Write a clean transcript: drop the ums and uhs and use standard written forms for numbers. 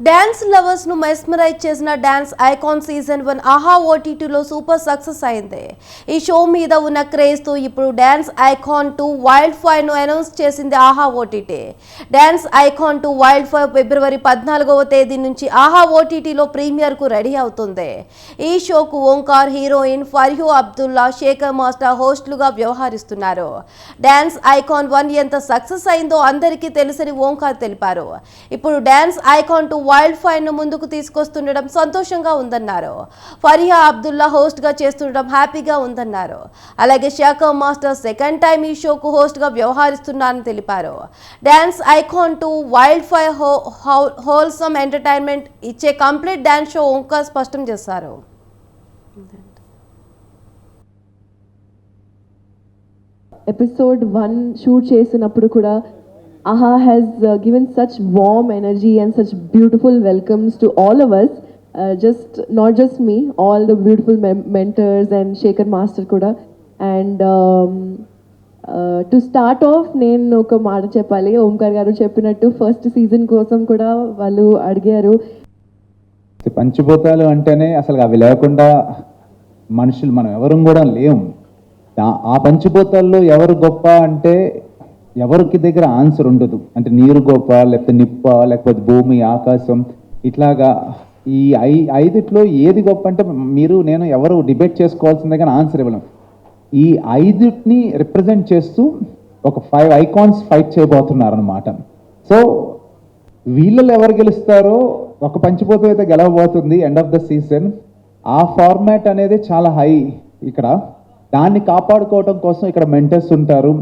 Dance lovers ను mesmerise చేసిన dance icon season 1 ఆహా ఓటీటీలో సూపర్ సక్సెస్ అయింది. ఈ షో మీద ఉన్న క్రేజ్ తో ఇప్పుడు డాన్స్ ఐకాన్ 2 వైల్డ్ ఫైర్ ను అనౌన్స్ చేసింది Aha OTT. Dance icon 2 wild fire February 14వ తేదీ నుంచి ఆహా ఓటీటీలో ప్రీమియర్ కు రెడీ అవుతుంది. ఈ షోకు ఓంకార్, హీరోయిన్ ఫర్హూ అబ్దుల్లా, శేఖర్ మాస్టర్ హోస్టులుగా వ్యవహరిస్తున్నారు. డాన్స్ ఐకాన్ 1 ఎంత సక్సెస్ అయిందో అందరికీ తెలుసని ఓంకార్ తెలిపారు. ఇప్పుడు డాన్స్ ఐకాన్ 2 వైల్డ్ ఫైర్ ను ముందుకు తీసుకొస్తుండడం సంతోషంగా ఉందన్నారు. ఫర్హూ అబ్దుల్లా హోస్ట్ గా చేస్తుండడం హ్యాపీగా ఉందన్నారు. అలాగే శేఖర్ మాస్టర్ సెకండ్ టైం ఈ షోకు హోస్ట్ గా వ్యవహరిస్తున్నారని తెలిపారు. Dance icon 2 wild fire wholesome entertainment ఇచ్చే కంప్లీట్ డాన్స్ షో ఓంకార్ స్పష్టం చేశారు. ఎపిసోడ్ 1 షూట్ చేసినప్పుడు కూడా AHA has given such warm energy and such beautiful welcomes to all of us, not just me, all the beautiful mentors and Shaker Master kuda. And to start off నేను ఒక మాట చెప్పాలి. ఓంకార్ గారు చెప్పినట్టు first season కోసం కూడా వాళ్ళు అడిగారు. పంచభూతాలు అంటేనే అసలు అవి లేకుండా మనుషులు మనం ఎవరు కూడా లేము. ఆ పంచభూతాల్లో ఎవరు గొప్ప అంటే ఎవరికి దగ్గర ఆన్సర్ ఉండదు. అంటే నీరు గొప్ప, లేకపోతే నిప్ప, లేకపోతే భూమి, ఆకాశం, ఇట్లాగా ఈ ఐదిట్లో ఏది గొప్ప అంటే మీరు నేను ఎవరు డిబేట్ చేసుకోవాల్సిందే కానీ ఆన్సర్ ఇవ్వలేం. ఈ ఐదుని రిప్రజెంట్ చేస్తూ ఒక 5 ఐకాన్స్ ఫైట్ చేయబోతున్నారు అనమాట. సో వీళ్ళలో ఎవరు గెలుస్తారో ఒక పంచభూతం అయితే గెలవబోతుంది ఎండ్ ఆఫ్ ద సీజన్. ఆ ఫార్మాట్ అనేది చాలా హై ఇక్కడ. దాన్ని కాపాడుకోవడం కోసం ఇక్కడ మెంటర్స్ ఉంటారు.